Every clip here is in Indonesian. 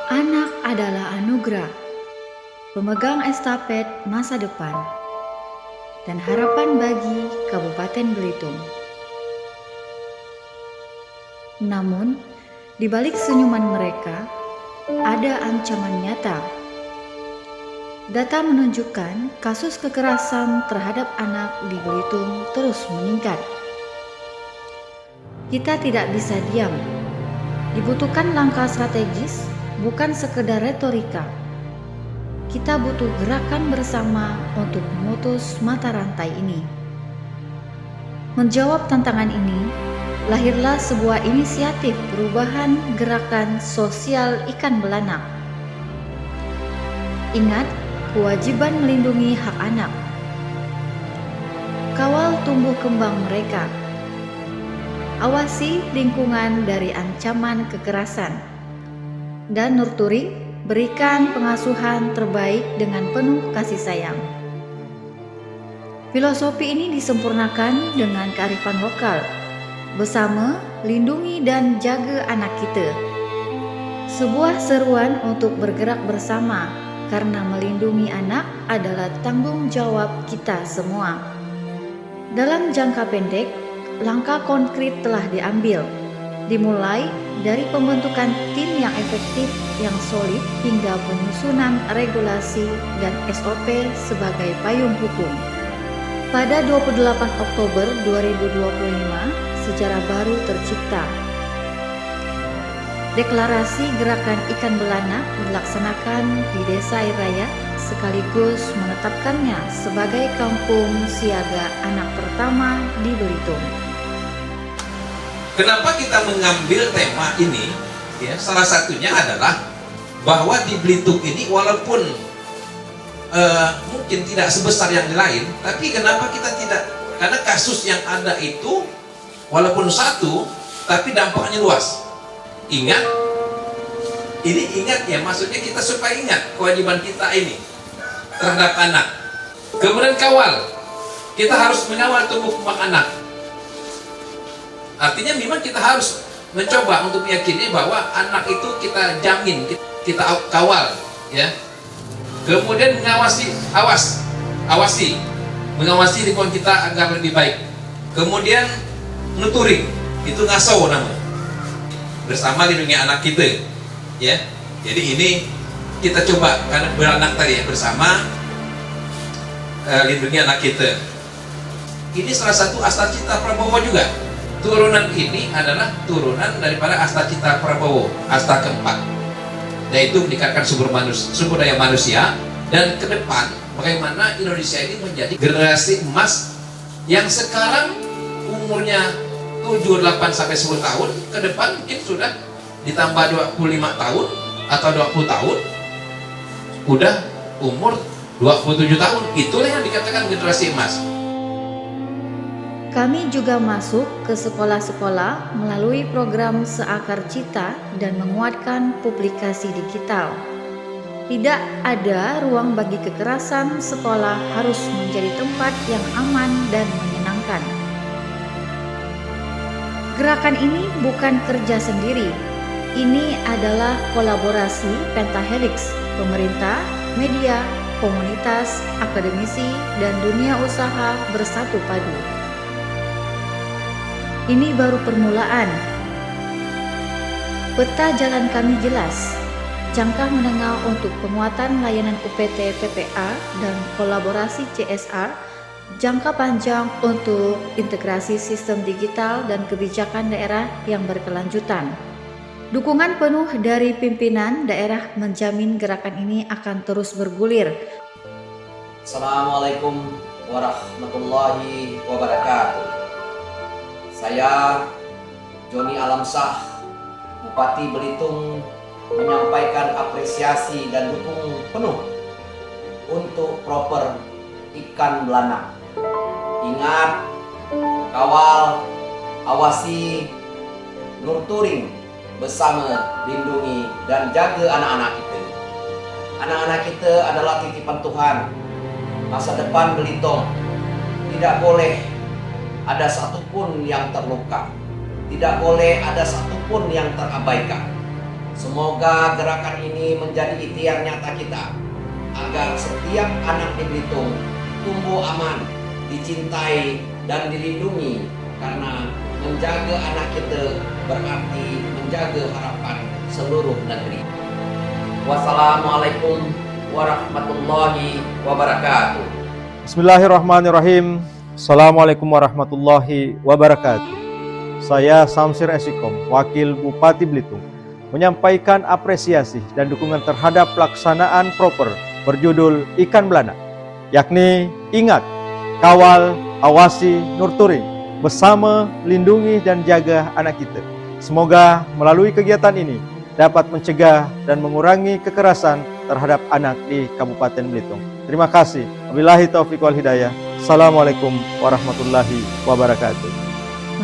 Anak adalah anugerah, pemegang estafet masa depan, dan harapan bagi Kabupaten Belitung. Namun, di balik senyuman mereka, ada ancaman nyata. Data menunjukkan kasus kekerasan terhadap anak di Belitung terus meningkat. Kita tidak bisa diam. Dibutuhkan langkah strategis, bukan sekedar retorika. Kita butuh gerakan bersama untuk memutus mata rantai ini. Menjawab tantangan ini, lahirlah sebuah inisiatif perubahan gerakan sosial ikan belanak. Ingat, kewajiban melindungi hak anak. Kawal tumbuh kembang mereka. Awasi lingkungan dari ancaman kekerasan. Dan nurturing, berikan pengasuhan terbaik dengan penuh kasih sayang. Filosofi ini disempurnakan dengan kearifan lokal. Bersama, lindungi dan jaga anak kita. Sebuah seruan untuk bergerak bersama, karena melindungi anak adalah tanggung jawab kita semua. Dalam jangka pendek, langkah konkret telah diambil, dimulai dari pembentukan tim yang efektif, yang solid, hingga penyusunan regulasi dan SOP sebagai payung hukum. Pada 28 Oktober 2025, sejarah baru tercipta. Deklarasi Gerakan Ikan Belanak dilaksanakan di Desa Air Raya, sekaligus menetapkannya sebagai kampung siaga anak pertama di Belitung. Kenapa kita mengambil tema ini? Ya, salah satunya adalah bahwa di Belitung ini walaupun mungkin tidak sebesar yang lain, tapi kenapa kita tidak? Karena kasus yang ada itu walaupun satu, tapi dampaknya luas. Ingat ya, maksudnya kita supaya ingat kewajiban kita ini terhadap anak. Kemudian kawal, kita harus mengawal tumbuh kembang anak. Artinya memang kita harus mencoba untuk meyakini bahwa anak itu kita jamin, kita kawal, ya. Kemudian mengawasi lingkungan kita agar lebih baik. Kemudian nurturing, itu ngasuh nama, bersama lindungi anak kita, ya. Jadi ini kita coba karena beranak tadi ya, bersama lindungi anak kita. Ini salah satu Astacita Prabowo juga. Turunan ini adalah turunan daripada Astacita Prabowo, Asta keempat, yaitu meningkatkan sumber daya manusia, dan ke depan bagaimana Indonesia ini menjadi generasi emas yang sekarang umurnya 7, 8 sampai 10 tahun, ke depan mungkin sudah ditambah 25 tahun atau 20 tahun, udah umur 27 tahun. Itulah yang dikatakan generasi emas. Kami juga masuk ke sekolah-sekolah melalui program Seakar Cita dan menguatkan publikasi digital. Tidak ada ruang bagi kekerasan, sekolah harus menjadi tempat yang aman dan menyenangkan. Gerakan ini bukan kerja sendiri. Ini adalah kolaborasi pentahelix, pemerintah, media, komunitas, akademisi, dan dunia usaha bersatu padu. Ini baru permulaan. Peta jalan kami jelas. Jangka menengah untuk penguatan layanan UPT PPA dan kolaborasi CSR. Jangka panjang untuk integrasi sistem digital dan kebijakan daerah yang berkelanjutan. Dukungan penuh dari pimpinan daerah menjamin gerakan ini akan terus bergulir. Assalamualaikum warahmatullahi wabarakatuh. Saya Joni Alamsah, Bupati Belitung, menyampaikan apresiasi dan dukung penuh untuk proper ikan belanak. Ingat, kawal, awasi, nurturing, bersama lindungi dan jaga anak-anak kita. Anak-anak kita adalah titipan Tuhan. Masa depan Belitung. Tidak boleh ada satupun yang terluka. Tidak boleh ada satupun yang terabaikan. Semoga gerakan ini menjadi ikhtiar nyata kita agar setiap anak di Belitung tumbuh aman, dicintai dan dilindungi, karena menjaga anak kita berarti menjaga harapan seluruh negeri. Wassalamualaikum warahmatullahi wabarakatuh. Bismillahirrahmanirrahim. Assalamualaikum warahmatullahi wabarakatuh. Saya Samsir Esikom, Wakil Bupati Belitung, menyampaikan apresiasi dan dukungan terhadap pelaksanaan proper berjudul Ikan Belana, yakni ingat, kawal, awasi, nurturi, bersama, lindungi dan jaga anak kita. Semoga melalui kegiatan ini dapat mencegah dan mengurangi kekerasan terhadap anak di Kabupaten Belitung. Terima kasih. Wabillahi taufiq wal hidayah. Assalamualaikum warahmatullahi wabarakatuh.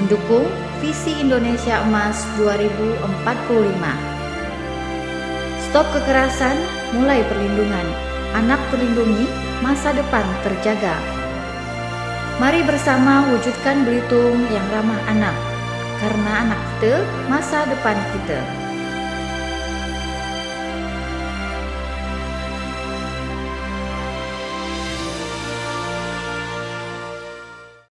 Mendukung Visi Indonesia Emas 2045. Stop kekerasan, mulai perlindungan. Anak terlindungi, masa depan terjaga. Mari bersama wujudkan Belitung yang ramah anak, karena anak kita, masa depan kita.